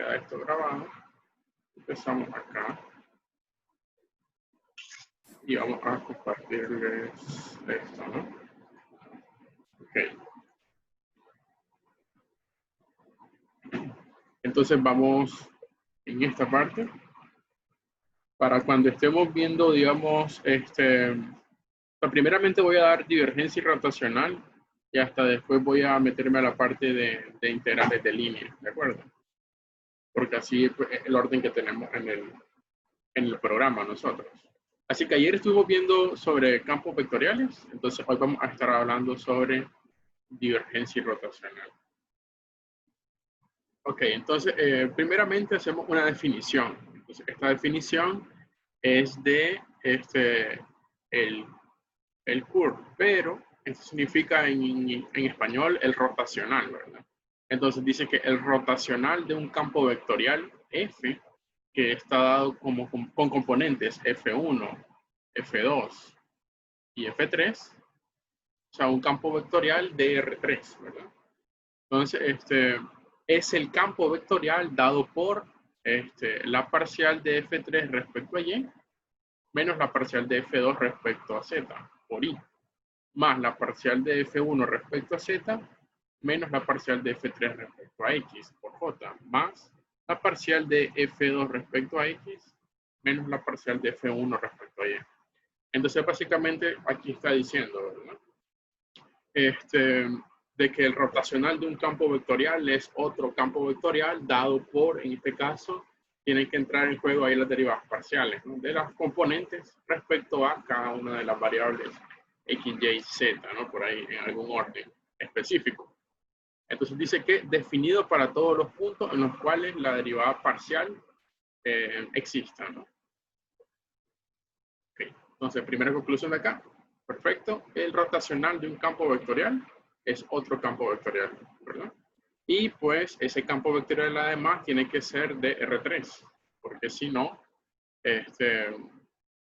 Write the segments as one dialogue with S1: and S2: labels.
S1: queda esto grabado. Empezamos acá. Y vamos a compartirles esto, ¿no? Ok. Entonces vamos en esta parte. Para cuando estemos viendo, digamos, primeramente voy a dar divergencia y rotacional y hasta después voy a meterme a la parte de integrales de línea, ¿de acuerdo? Porque así es el orden que tenemos en el programa nosotros. Así que ayer estuvimos viendo sobre campos vectoriales, entonces hoy vamos a estar hablando sobre divergencia y rotacional. Ok, entonces primeramente hacemos una definición. Entonces esta definición es de el curve, pero esto significa en español el rotacional, ¿verdad? Entonces dice que el rotacional de un campo vectorial F, que está dado con componentes F1, F2 y F3, o sea, un campo vectorial de R3, ¿verdad? Entonces, es el campo vectorial dado por la parcial de F3 respecto a Y, menos la parcial de F2 respecto a Z, por I, más la parcial de F1 respecto a Z, menos la parcial de F3 respecto a X, por J, más la parcial de F2 respecto a X, menos la parcial de F1 respecto a Y. Entonces, básicamente, aquí está diciendo, ¿verdad? De que el rotacional de un campo vectorial es otro campo vectorial dado por, en este caso, tienen que entrar en juego ahí las derivadas parciales, ¿no? De las componentes respecto a cada una de las variables X, Y, Z, ¿no? Por ahí en algún orden específico. Entonces dice que definido para todos los puntos en los cuales la derivada parcial exista, ¿no? Okay. Entonces, primera conclusión de acá. Perfecto. El rotacional de un campo vectorial es otro campo vectorial, ¿verdad? Y pues ese campo vectorial además tiene que ser de R3, porque si no,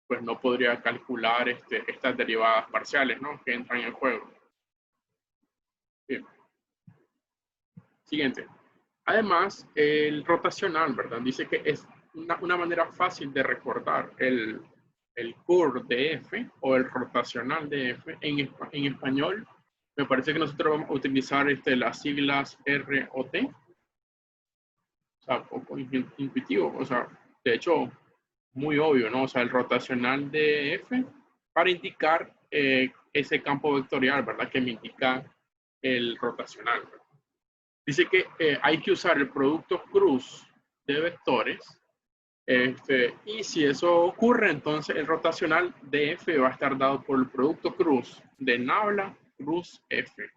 S1: pues no podría calcular estas derivadas parciales, ¿no? Que entran en juego. Bien. Siguiente. Además, el rotacional, ¿verdad? Dice que es una manera fácil de recordar el curve de F o el rotacional de F. En español, me parece que nosotros vamos a utilizar las siglas R o T. O sea, poco intuitivo. O sea, de hecho, muy obvio, ¿no? O sea, el rotacional de F para indicar ese campo vectorial, ¿verdad? Que me indica el rotacional, ¿verdad? Dice que hay que usar el producto cruz de vectores. Y si eso ocurre, entonces el rotacional de F va a estar dado por el producto cruz de nabla cruz F.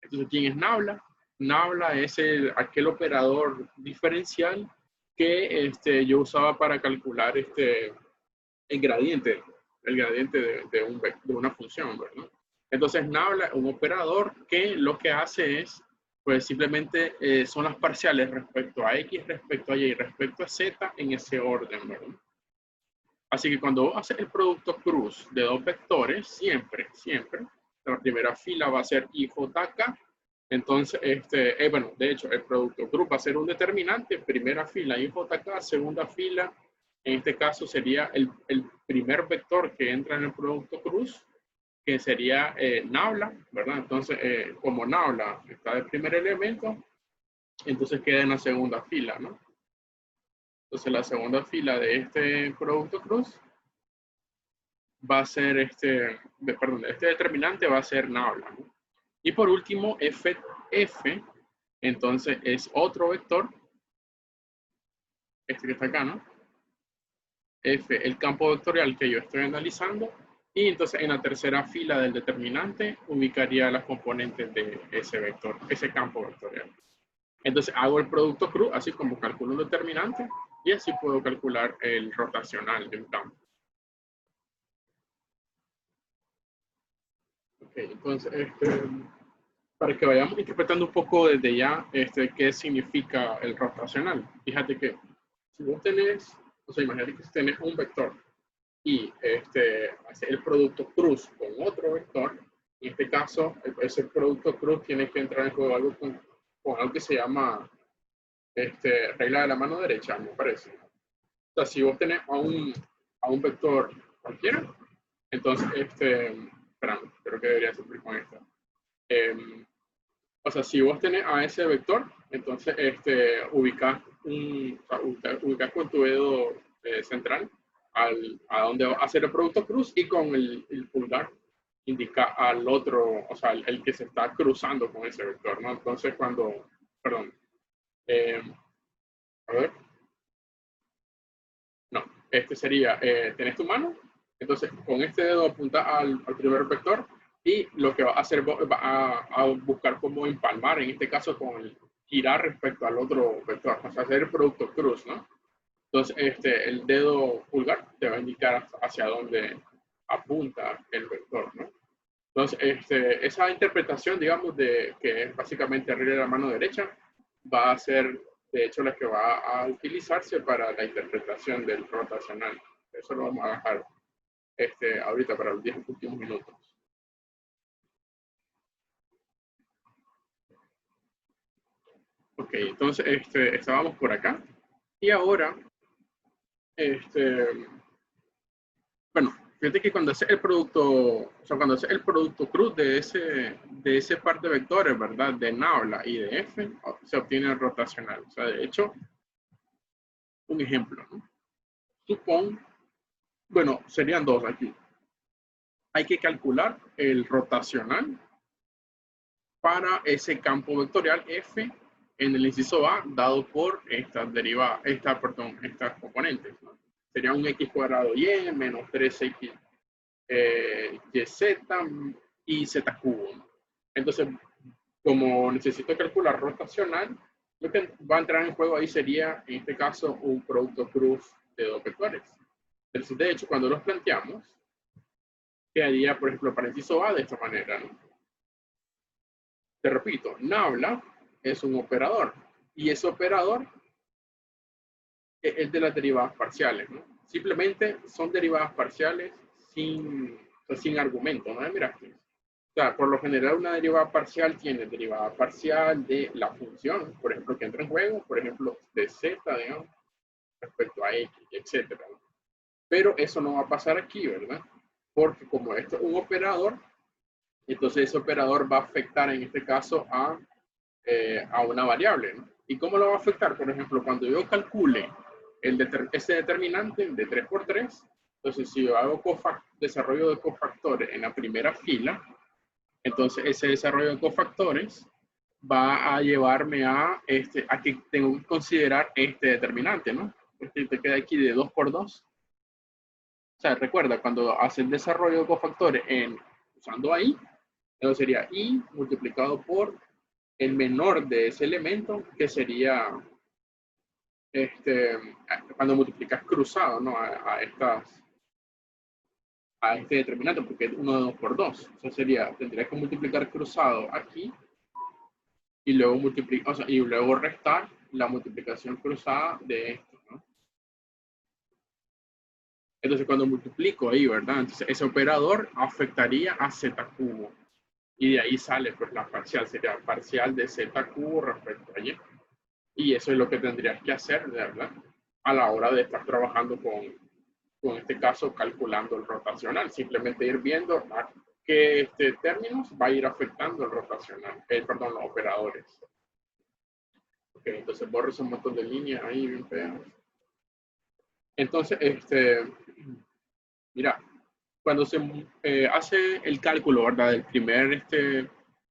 S1: Entonces, ¿quién es nabla? Nabla es aquel operador diferencial que yo usaba para calcular el gradiente de una función, ¿verdad? Entonces, nabla es un operador que lo que hace es, pues simplemente son las parciales respecto a X, respecto a Y, respecto a Z en ese orden, ¿verdad? Así que cuando haces el producto cruz de dos vectores, siempre, la primera fila va a ser IJK. Entonces, bueno, de hecho, el producto cruz va a ser un determinante, primera fila IJK, segunda fila, en este caso sería el primer vector que entra en el producto cruz, que sería nabla, ¿verdad? Entonces, como nabla está el primer elemento, entonces queda en la segunda fila, ¿no? Entonces, la segunda fila de este producto cruz va a ser este determinante va a ser nabla, ¿no? Y por último, F, entonces es otro vector, que está acá, ¿no? F, el campo vectorial que yo estoy analizando, y entonces en la tercera fila del determinante ubicaría las componentes de ese vector, ese campo vectorial. Entonces hago el producto cruz, así como calculo un determinante, y así puedo calcular el rotacional de un campo. Ok, entonces, para que vayamos interpretando un poco desde ya qué significa el rotacional. Fíjate que si vos tenés, o sea, imagínate que si tenés un vector y hacer el producto cruz con otro vector, en este caso, ese producto cruz tiene que entrar en juego algo con algo que se llama regla de la mano derecha, me parece. O sea, si vos tenés a un vector cualquiera, entonces, espérame, creo que debería cumplir con esto. O sea, si vos tenés a ese vector, entonces ubicás con tu dedo central a donde va a hacer el producto cruz, y con el pulgar indica al otro, o sea, el que se está cruzando con ese vector, ¿no? Entonces, perdón, a ver, no, sería, tenés tu mano, entonces con este dedo apunta al primer vector, y lo que va a hacer va a buscar cómo empalmar, en este caso con el girar respecto al otro vector, o sea, hacer el producto cruz, ¿no? Entonces, el dedo pulgar te va a indicar hacia dónde apunta el vector, ¿no? Entonces, esa interpretación, digamos, de que es básicamente arriba de la mano derecha, va a ser, de hecho, la que va a utilizarse para la interpretación del rotacional. Eso lo vamos a dejar ahorita para los 10 últimos minutos. Ok, entonces estábamos por acá. Y ahora, bueno, fíjate que cuando hace el producto, o sea, cuando hace el producto cruz de ese par de vectores, ¿verdad? De nabla y de F, se obtiene el rotacional. O sea, de hecho, un ejemplo, ¿no? Supón, bueno, serían dos aquí. Hay que calcular el rotacional para ese campo vectorial F en el inciso A, dado por estas componentes, ¿no? Sería un x cuadrado y menos 3x yz y z cubo, ¿no? Entonces, como necesito calcular rotacional, lo que va a entrar en juego ahí sería, en este caso, un producto cruz de dos vectores. Entonces, de hecho, cuando los planteamos, quedaría, por ejemplo, para el inciso A de esta manera, ¿no? Te repito, nabla es un operador, y ese operador es de las derivadas parciales, ¿no? Simplemente son derivadas parciales sin argumento, ¿no? Mira, o sea, por lo general una derivada parcial tiene derivada parcial de la función, por ejemplo, que entra en juego, por ejemplo, de z, digamos, respecto a x, etcétera, ¿no? Pero eso no va a pasar aquí, ¿verdad? Porque como esto es un operador, entonces ese operador va a afectar en este caso a una variable, ¿no? ¿Y cómo lo va a afectar? Por ejemplo, cuando yo calcule ese determinante de 3 por 3, entonces si yo hago desarrollo de cofactores en la primera fila, entonces ese desarrollo de cofactores va a llevarme a que tengo que considerar este determinante, ¿no? Te queda aquí de 2 por 2. O sea, recuerda, cuando hace el desarrollo de cofactores usando ahí, entonces sería i multiplicado por el menor de ese elemento, que sería cuando multiplicas cruzado, ¿no? a este determinante, porque es 1 de 2 por 2. O sea, tendrías que multiplicar cruzado aquí y luego y luego restar la multiplicación cruzada de esto, ¿no? Entonces, cuando multiplico ahí, ¿verdad? Entonces, ese operador afectaría a z cubo. Y de ahí sale, pues, la parcial. Sería parcial de z cubo respecto a y. Y eso es lo que tendrías que hacer, ¿verdad? A la hora de estar trabajando con este caso, calculando el rotacional. Simplemente ir viendo a qué términos va a ir afectando el rotacional, perdón, los operadores. Ok, entonces borro un montón de líneas ahí bien feas. Entonces, mira, cuando se hace el cálculo, ¿verdad? Del primer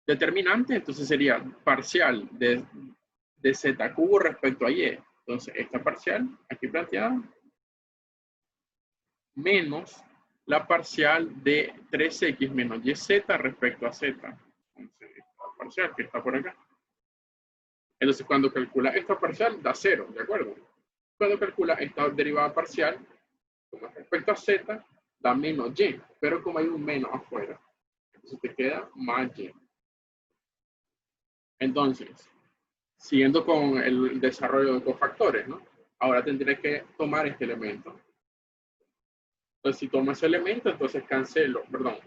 S1: determinante, entonces sería parcial de z cubo respecto a y. Entonces, esta parcial, aquí planteada, menos la parcial de 3x menos yz respecto a z. Entonces, esta parcial que está por acá. Entonces, cuando calcula esta parcial, da 0, ¿de acuerdo? Cuando calcula esta derivada parcial, como respecto a z, da menos y, pero como hay un menos afuera, entonces te queda más y. Entonces, siguiendo con el desarrollo de cofactores, ¿no? Ahora tendré que tomar este elemento. Entonces, si tomo ese elemento, entonces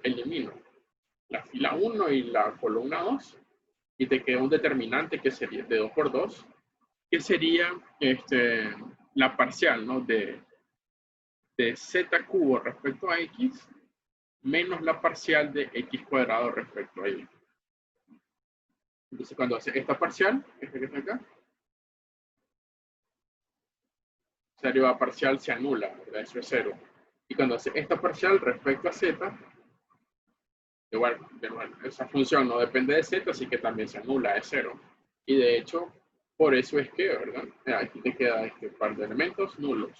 S1: elimino la fila 1 y la columna 2, y te queda un determinante que sería de 2 por 2, que sería la parcial, ¿no? de z cubo respecto a x menos la parcial de x cuadrado respecto a y. Entonces, cuando hace esta parcial, esta que está acá, esa derivada parcial se anula, ¿verdad? Eso es 0. Y cuando hace esta parcial respecto a z, igual, esa función no depende de z, así que también se anula, es 0. Y de hecho, por eso es que, ¿verdad? Aquí te queda este par de elementos nulos.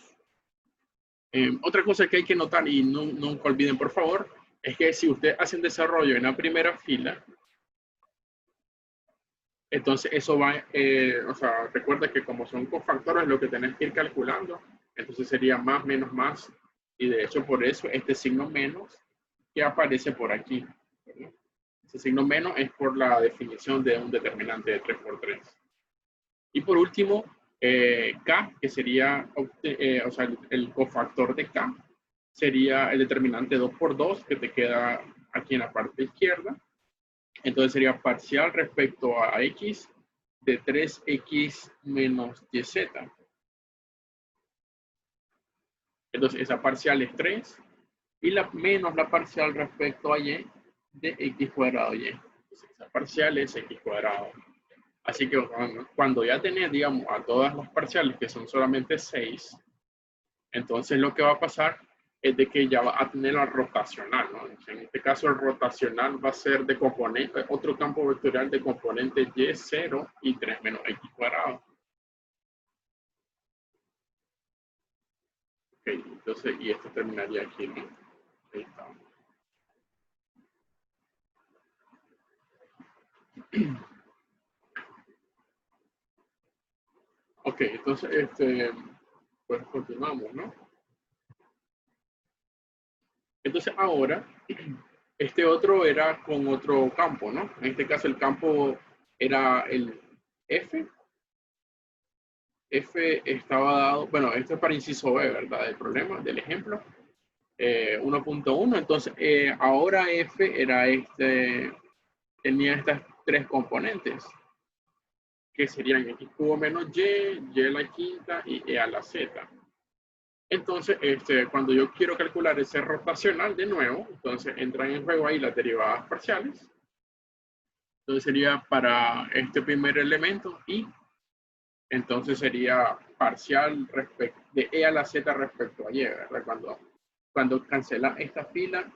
S1: Otra cosa que hay que notar, y nunca olviden, por favor, es que si usted hace un desarrollo en la primera fila, entonces eso va, o sea, recuerda que como son cofactores lo que tenés que ir calculando, entonces sería más, menos, más, y de hecho por eso este signo menos que aparece por aquí, ¿verdad? Ese signo menos es por la definición de un determinante de 3 por 3. Y por último, K, que sería, o sea, el cofactor de K, sería el determinante 2 por 2 que te queda aquí en la parte izquierda. Entonces sería parcial respecto a x de 3x menos yz. Entonces esa parcial es 3 y menos la parcial respecto a y de x cuadrado y. Entonces esa parcial es x cuadrado. Así que cuando ya tenés, digamos, a todas las parciales que son solamente 6, entonces lo que va a pasar es de que ya va a tener la rotacional, ¿no? En este caso el rotacional va a ser de componente, otro campo vectorial de componentes y, 0 y 3 menos x cuadrado. Ok, entonces, y esto terminaría aquí, ¿no? Ahí está. Ok, entonces, pues continuamos, ¿no? Entonces ahora, este otro era con otro campo, ¿no? En este caso el campo era el F. F estaba dado, bueno, esto es para inciso B, ¿verdad? El problema del ejemplo. 1.1, entonces ahora F era tenía estas tres componentes, que serían x cubo menos y a la quinta y e a la z. Entonces, cuando yo quiero calcular ese rotacional de nuevo, entonces entran en juego ahí las derivadas parciales. Entonces sería para este primer elemento y entonces sería parcial de e a la z respecto a y, ¿verdad? Cuando cancela esta fila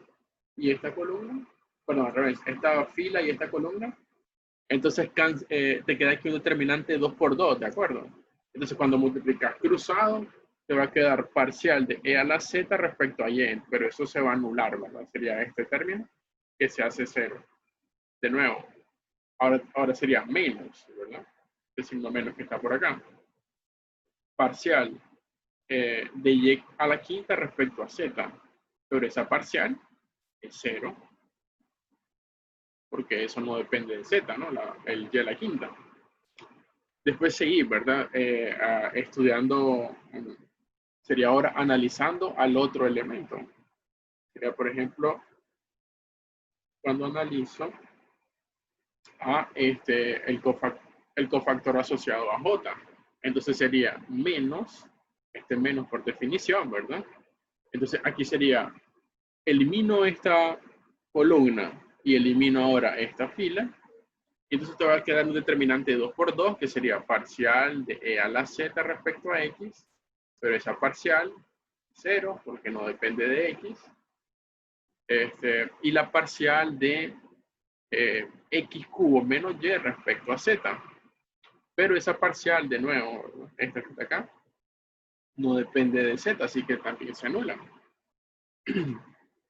S1: y esta columna, perdón, al revés, esta fila y esta columna, entonces te queda aquí un determinante 2 por 2, ¿de acuerdo? Entonces cuando multiplicas cruzado, te va a quedar parcial de e a la z respecto a y, pero eso se va a anular, ¿verdad? Sería este término que se hace 0. De nuevo, ahora sería menos, ¿verdad? El signo menos que está por acá. Parcial de y a la quinta respecto a z, pero esa parcial es 0, porque eso no depende de z, ¿no? El y a la quinta. Después seguir, ¿verdad? Estudiando, sería ahora analizando al otro elemento. Sería, por ejemplo, cuando analizo a el cofactor asociado a J. Entonces sería menos, menos por definición, ¿verdad? Entonces aquí sería, elimino esta columna y elimino ahora esta fila. Y entonces te va a quedar un determinante 2 por 2, que sería parcial de e a la z respecto a x, pero esa parcial 0, porque no depende de x. Y la parcial de x cubo menos y respecto a z. Pero esa parcial, de nuevo, esta que está acá, no depende de z, así que también se anula.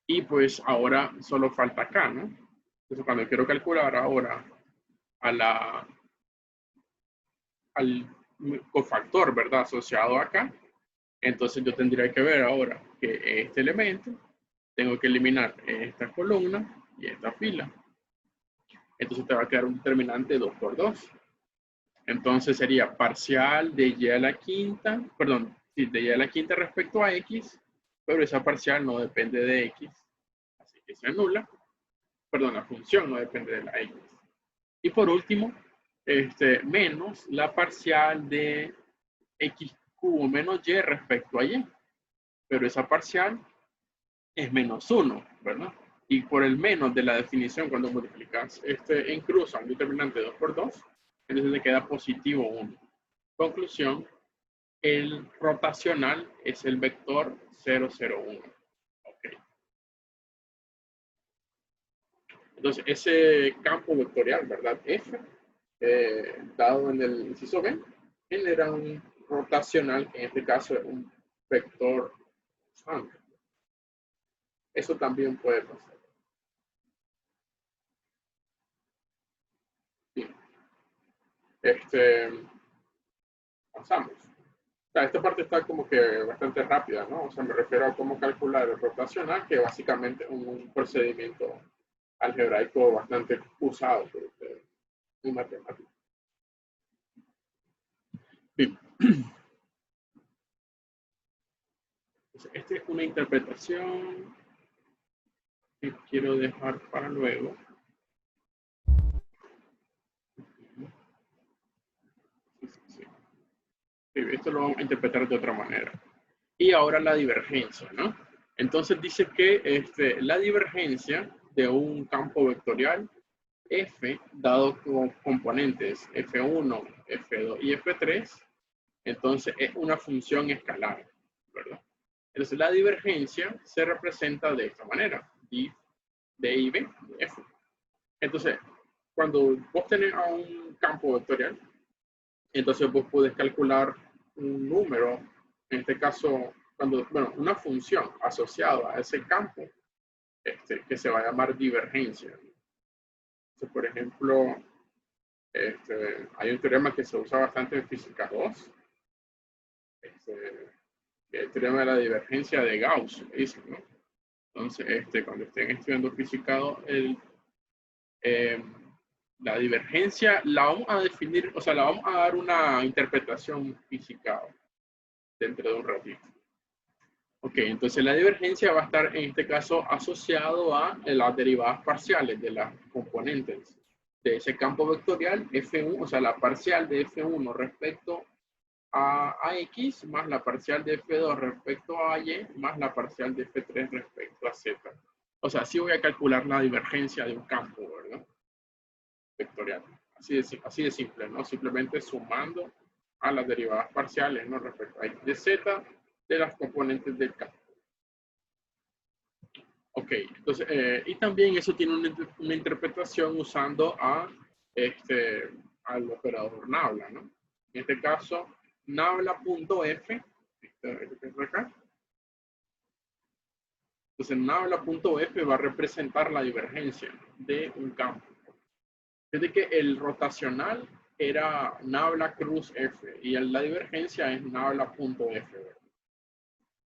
S1: Y pues ahora solo falta acá, ¿no? Entonces cuando quiero calcular ahora al cofactor, ¿verdad? Asociado acá, entonces yo tendría que ver ahora que este elemento, tengo que eliminar esta columna y esta fila. Entonces te va a quedar un determinante 2 por 2. Entonces sería parcial de y a la quinta, perdón, sí, de y a la quinta respecto a x, pero esa parcial no depende de x, así que se anula. Perdón, la función no depende de la x. Y por último, menos la parcial de x cubo menos y respecto a y. Pero esa parcial es menos 1, ¿verdad? Y por el menos de la definición, cuando multiplicas en cruz a un determinante 2 por 2, entonces le queda positivo 1. Conclusión, el rotacional es el vector 0, 0, 1. Okay. Entonces, ese campo vectorial, ¿verdad? F, dado en el inciso B, genera un rotacional, que en este caso es un vector constante. Eso también puede pasar. Bien. Pasamos. O sea, esta parte está como que bastante rápida, ¿no? O sea, me refiero a cómo calcular el rotacional, que básicamente es un procedimiento algebraico bastante usado por ustedes en matemáticas. Bien. Entonces, esta es una interpretación que quiero dejar para luego. Esto lo vamos a interpretar de otra manera. Y ahora la divergencia, ¿no? Entonces dice que la divergencia de un campo vectorial F, dado con componentes F1, F2 y F3, entonces es una función escalar, ¿verdad? Entonces la divergencia se representa de esta manera, D y B de F. Entonces, cuando vos tenés a un campo vectorial, entonces vos podés calcular un número, en este caso, una función asociada a ese campo, que se va a llamar divergencia. Entonces, por ejemplo, hay un teorema que se usa bastante en física 2, el teorema de la divergencia de Gauss, dicen, ¿no? Entonces, cuando estén estudiando física 2, la divergencia la vamos a definir, o sea, la vamos a dar una interpretación física dentro de un ratito. Ok, entonces la divergencia va a estar en este caso asociado a las derivadas parciales de las componentes de ese campo vectorial F1, o sea, la parcial de F1 respecto a X más la parcial de F2 respecto a Y más la parcial de F3 respecto a Z. O sea, así voy a calcular la divergencia de un campo, ¿verdad? Vectorial. Así de simple, ¿no? Simplemente sumando a las derivadas parciales, ¿no? Respecto a X de Z de las componentes del campo. Ok, entonces, y también eso tiene una interpretación usando al operador Nabla, ¿no? En este caso, Nabla.f, acá. Entonces, Nabla.f va a representar la divergencia de un campo. Desde que el rotacional era Nabla cruz F y la divergencia es Nabla.f.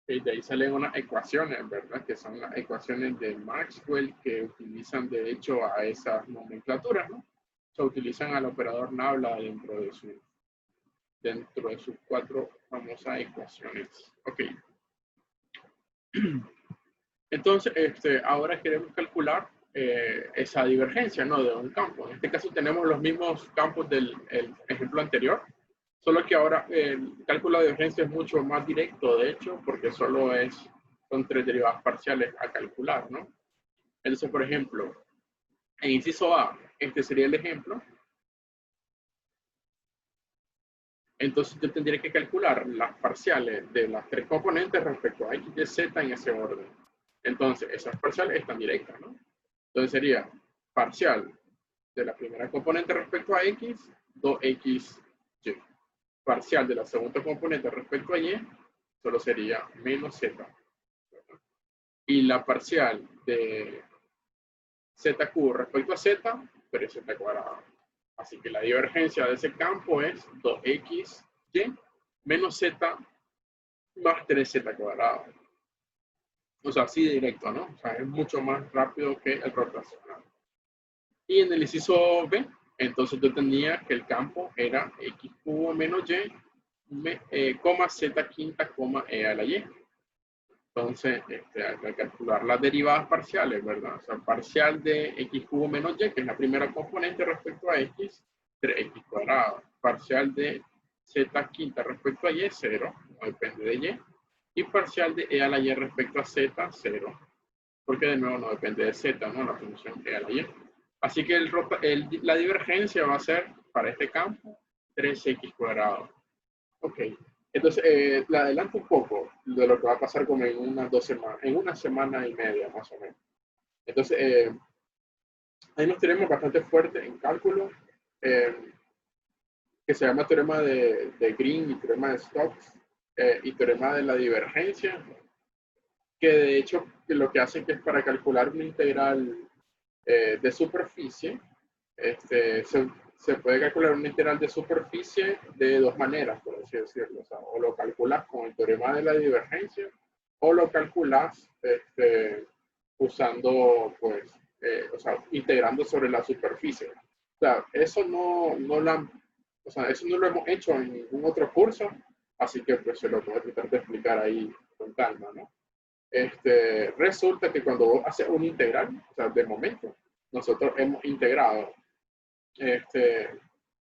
S1: Y de ahí salen unas ecuaciones, ¿verdad? Que son las ecuaciones de Maxwell que utilizan de hecho a esas nomenclaturas, ¿no? Se utilizan al operador Nabla dentro de sus 4 famosas ecuaciones. Ok. Entonces, ahora queremos calcular esa divergencia, ¿no? De un campo. En este caso tenemos los mismos campos del ejemplo anterior, solo que ahora el cálculo de divergencia es mucho más directo, de hecho, porque solo son 3 derivadas parciales a calcular, ¿no? Entonces, por ejemplo, en inciso A, este sería el ejemplo. Entonces yo tendría que calcular las parciales de las 3 componentes respecto a X y Z en ese orden. Entonces, esas parciales están directas, ¿no? Entonces sería parcial de la primera componente respecto a X, 2XY. Parcial de la segunda componente respecto a Y, solo sería menos Z. Y la parcial de Z cubo respecto a Z, pero es Z cuadrado. Así que la divergencia de ese campo es 2XY menos Z más 3Z cuadrado. O sea, así de directo, ¿no? O sea, es mucho más rápido que el rotacional. Y en el inciso B, entonces yo tenía que el campo era X cubo menos Y, coma Z quinta, coma E a la Y. Entonces, hay que calcular las derivadas parciales, ¿verdad? O sea, parcial de X cubo menos Y, que es la primera componente respecto a X, 3x cuadrado. Parcial de z quinta respecto a y, 0, no depende de y. Y parcial de e a la y respecto a z, 0. Porque de nuevo no depende de z, ¿no? La función e a la y. Así que la divergencia va a ser, para este campo, 3x cuadrado. Ok. Entonces, le adelanto un poco de lo que va a pasar como en unas 2 semanas, en una semana y media más o menos. Entonces, hay unos teoremas bastante fuertes en cálculo, que se llama teorema de Green y teorema de Stokes, y teorema de la divergencia, que de hecho lo que hacen que es para calcular una integral de superficie, se puede calcular una integral de superficie de dos maneras, por así decirlo. O sea, o lo calculas con el teorema de la divergencia, o lo calculas usando, pues, o sea, integrando sobre la superficie. O sea, eso no lo hemos hecho en ningún otro curso, así que pues se lo voy a tratar de explicar ahí con calma, ¿no? Resulta que cuando vos haces un integral, o sea, de momento, nosotros hemos integrado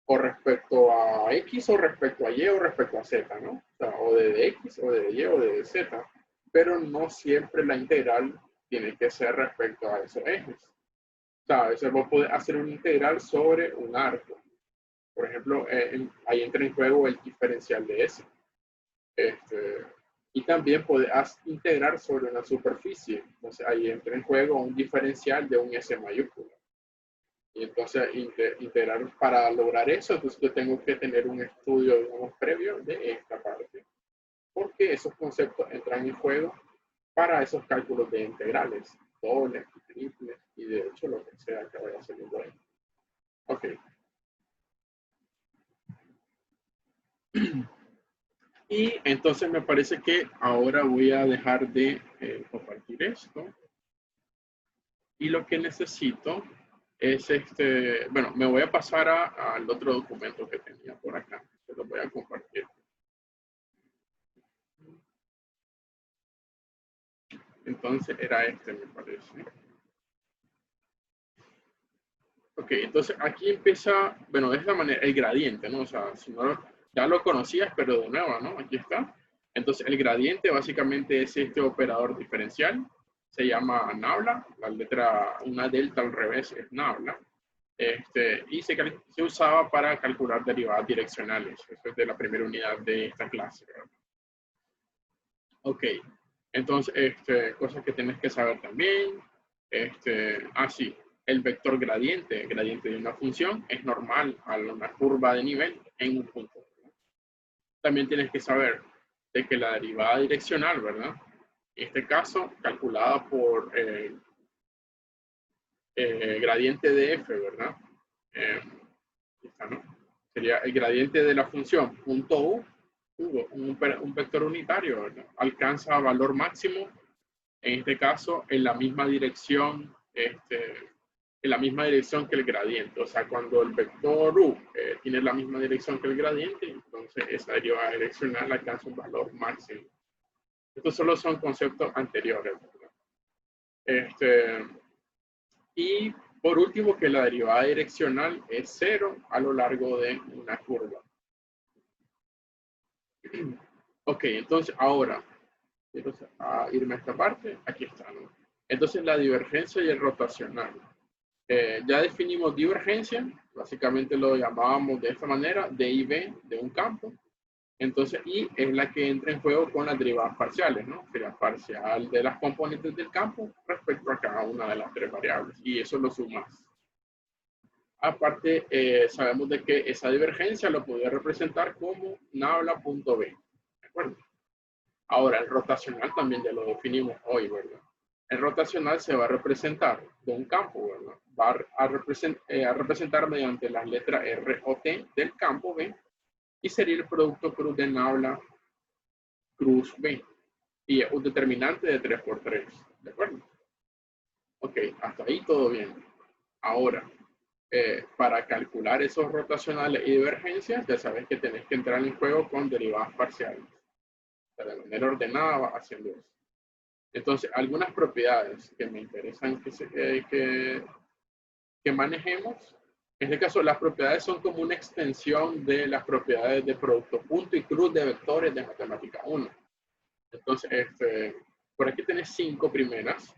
S1: o respecto a X o respecto a Y o respecto a Z, ¿no? O sea, o de X o de Y o de Z, pero no siempre la integral tiene que ser respecto a esos ejes. O sea, a veces vos podés hacer un integral sobre un arco. Por ejemplo, ahí entra en juego el diferencial de S. Y también podés integrar sobre una superficie. Entonces ahí entra en juego un diferencial de un S mayúscula. Y entonces integrar para lograr eso, entonces yo tengo que tener un estudio, digamos, previo de esta parte. Porque esos conceptos entran en juego para esos cálculos de integrales, dobles, triples, y de hecho lo que sea que vaya saliendo ahí. Ok. Y entonces me parece que ahora voy a dejar de compartir esto. Y lo que necesito es bueno, me voy a pasar al otro documento que tenía por acá. Se lo voy a compartir. Entonces era me parece. Ok, entonces aquí empieza, bueno, de esta manera, el gradiente, ¿no? O sea, si no, ya lo conocías, pero de nuevo, ¿no? Aquí está. Entonces el gradiente básicamente es este operador diferencial. Se llama nabla, la letra, una delta al revés es nabla. Y se usaba para calcular derivadas direccionales. Eso es de la primera unidad de esta clase, ¿verdad? Ok, entonces, cosas que tienes que saber también. Sí, el vector gradiente de una función es normal a una curva de nivel en un punto. También tienes que saber de que la derivada direccional, ¿verdad? En este caso, calculada por gradiente de f, ¿verdad? ¿No? Sería el gradiente de la función punto u, un vector unitario, ¿verdad? Alcanza valor máximo, en este caso, en la misma dirección, que el gradiente. O sea, cuando el vector u tiene la misma dirección que el gradiente, entonces esa derivada direccional alcanza un valor máximo. Estos solo son conceptos anteriores, ¿verdad? Y por último, que la derivada direccional es 0 a lo largo de una curva. Ok, entonces ahora, quiero irme a esta parte, aquí está, ¿no? Entonces la divergencia y el rotacional. Ya definimos divergencia, básicamente lo llamábamos de esta manera, D y B de un campo. Entonces, I es la que entra en juego con las derivadas parciales, ¿no? Sería parcial de las componentes del campo respecto a cada una de las tres variables. Y eso lo sumas. Aparte, sabemos de que esa divergencia lo podía representar como nabla.b. ¿De acuerdo? Ahora, el rotacional también ya lo definimos hoy, ¿verdad? El rotacional se va a representar de un campo, ¿verdad? Va a representar mediante las letras R o T del campo B y sería el producto cruz de nabla cruz B. Y es un determinante de 3 por 3. ¿De acuerdo? Ok, hasta ahí todo bien. Ahora, para calcular esos rotacionales y divergencias, ya sabes que tenés que entrar en juego con derivadas parciales. O sea, de manera ordenada vas haciendo eso. Entonces, algunas propiedades que me interesan que manejemos este caso, las propiedades son como una extensión de las propiedades de producto punto y cruz de vectores de matemática 1. Entonces, por aquí tenés 5 primeras.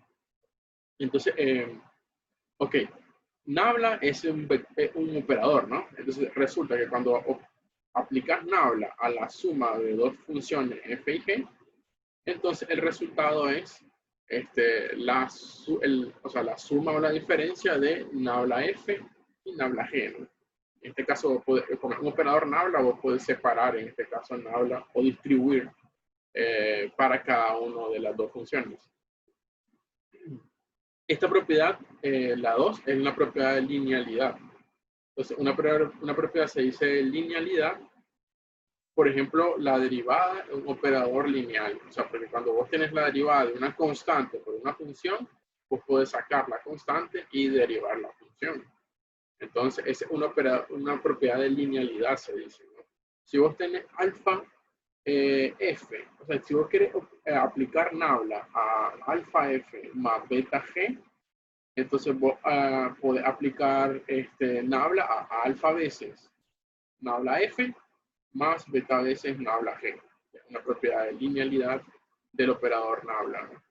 S1: Entonces, ok, nabla es un operador, ¿no? Entonces, resulta que cuando aplicas nabla a la suma de dos funciones f y g, entonces el resultado es la suma o la diferencia de nabla f y nabla g, ¿no? En este caso, con un operador nabla, vos podés separar, en este caso, nabla o distribuir para cada una de las dos funciones. Esta propiedad, la 2, es una propiedad de linealidad. Entonces, una propiedad se dice de linealidad. Por ejemplo, la derivada de un operador lineal. O sea, porque cuando vos tenés la derivada de una constante por una función, vos podés sacar la constante y derivar la función. Entonces, es una propiedad de linealidad, se dice, ¿no? Si vos tenés alfa f, o sea, si vos querés aplicar nabla a alfa f más beta g, entonces vos podés aplicar nabla a alfa veces nabla f más beta veces nabla g, una propiedad de linealidad del operador nabla, ¿no?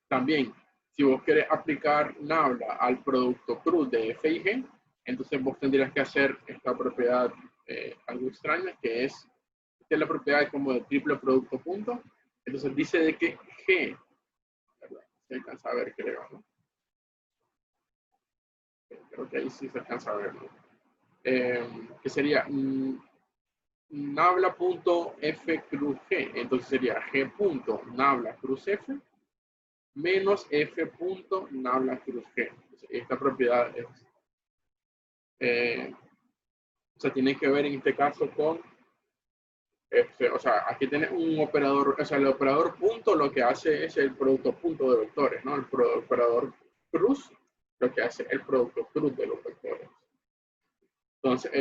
S1: También, si vos querés aplicar nabla al producto cruz de f y g, entonces vos tendrías que hacer esta propiedad algo extraña, que es la propiedad como de triple producto punto. Entonces dice de que g, ¿verdad? Se alcanza a ver, creo, ¿no? Creo que ahí sí se alcanza a ver, ¿no? Que sería nabla punto f cruz g. Entonces sería g punto nabla cruz f menos f punto nabla cruz g. Esta propiedad es, o sea, tiene que ver en este caso con, o sea, aquí tiene un operador, o sea, el operador punto lo que hace es el producto punto de vectores, ¿no? El operador cruz lo que hace el producto cruz de los vectores. Entonces,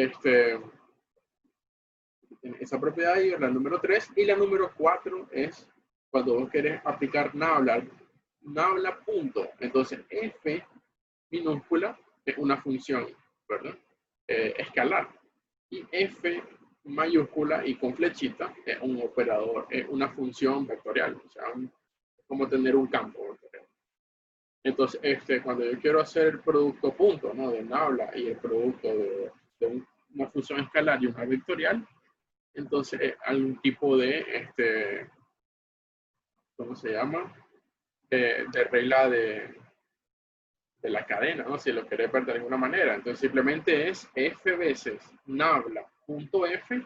S1: esa propiedad ahí es la número 3, y la número 4 es cuando vos querés aplicar nabla punto. Entonces, f minúscula es una función, ¿verdad? Escalar. Y f mayúscula y con flechita es un operador, es una función vectorial, o sea, como tener un campo vectorial. Entonces, cuando yo quiero hacer el producto punto, ¿no? De nabla y el producto de una función escalar y una vectorial, entonces algún tipo de, ¿cómo se llama? De regla de la cadena, ¿no? Si lo querés ver de alguna manera. Entonces simplemente es f veces nabla punto f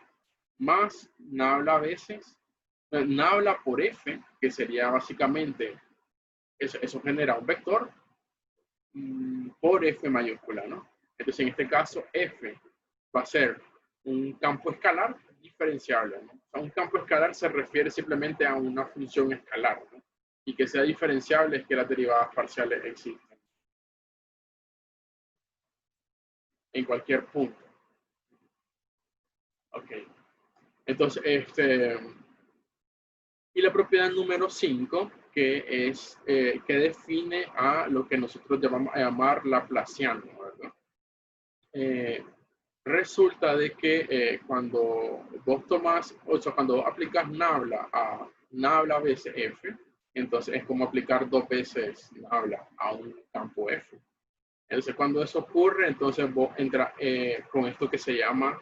S1: más nabla veces, nabla por f, que sería básicamente, eso genera un vector por f mayúscula, ¿no? Entonces en este caso f va a ser un campo escalar diferenciable, ¿no? O sea, un campo escalar se refiere simplemente a una función escalar, ¿no? Y que sea diferenciable es que las derivadas parciales existen en cualquier punto. Ok. Entonces, y la propiedad número 5, que es, que define a lo que nosotros llamar laplaciano, ¿verdad? Resulta de que cuando vos tomas, o sea, cuando aplicas nabla a nabla veces f, entonces es como aplicar 2 veces nabla a un campo f. Entonces, cuando eso ocurre, entonces vos entras con esto que se llama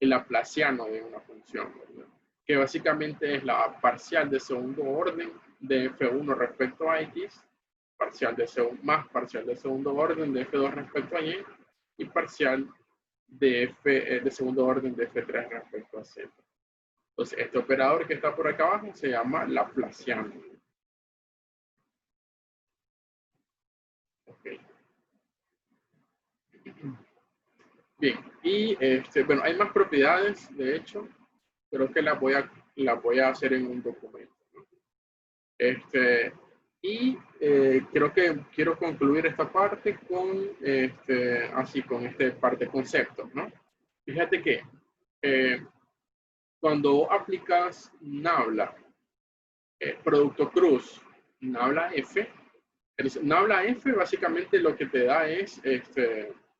S1: el laplaciano de una función, ¿verdad? Que básicamente es la parcial de segundo orden de f1 respecto a x, parcial de segundo orden de f2 respecto a y, y parcial de segundo orden de f3 respecto a z. Entonces, este operador que está por acá abajo se llama laplaciano. Okay. Bien, y bueno, hay más propiedades, de hecho, creo que las voy a hacer en un documento, ¿no? Y creo que quiero concluir esta parte con con este parte de conceptos, ¿no? Fíjate que cuando aplicas nabla, producto cruz, nabla F, Entonces, nabla F básicamente lo que te da es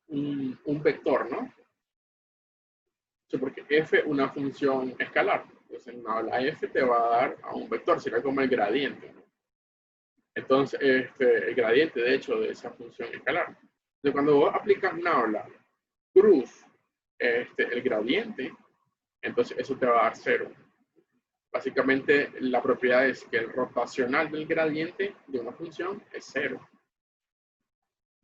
S1: un vector, ¿no? Porque F es una función escalar. Entonces, nabla F te va a dar a un vector, será como el gradiente, ¿no? Entonces, el gradiente, de hecho, de esa función escalar. Entonces, cuando vos aplicas nabla cruz el gradiente, entonces eso te va a dar 0. Básicamente, la propiedad es que el rotacional del gradiente de una función es 0.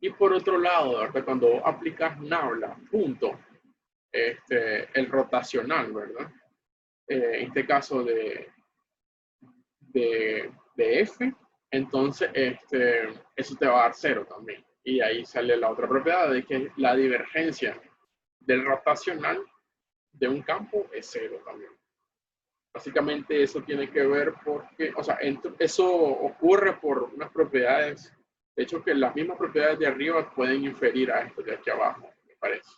S1: Y por otro lado, ¿verdad? Cuando vos aplicas nabla punto, el rotacional, ¿verdad? En este caso de F, entonces eso te va a dar 0 también. Y ahí sale la otra propiedad de que la divergencia del rotacional de un campo es 0 también. Básicamente eso tiene que ver porque, o sea, eso ocurre por unas propiedades, de hecho que las mismas propiedades de arriba pueden inferir a esto de aquí abajo, me parece.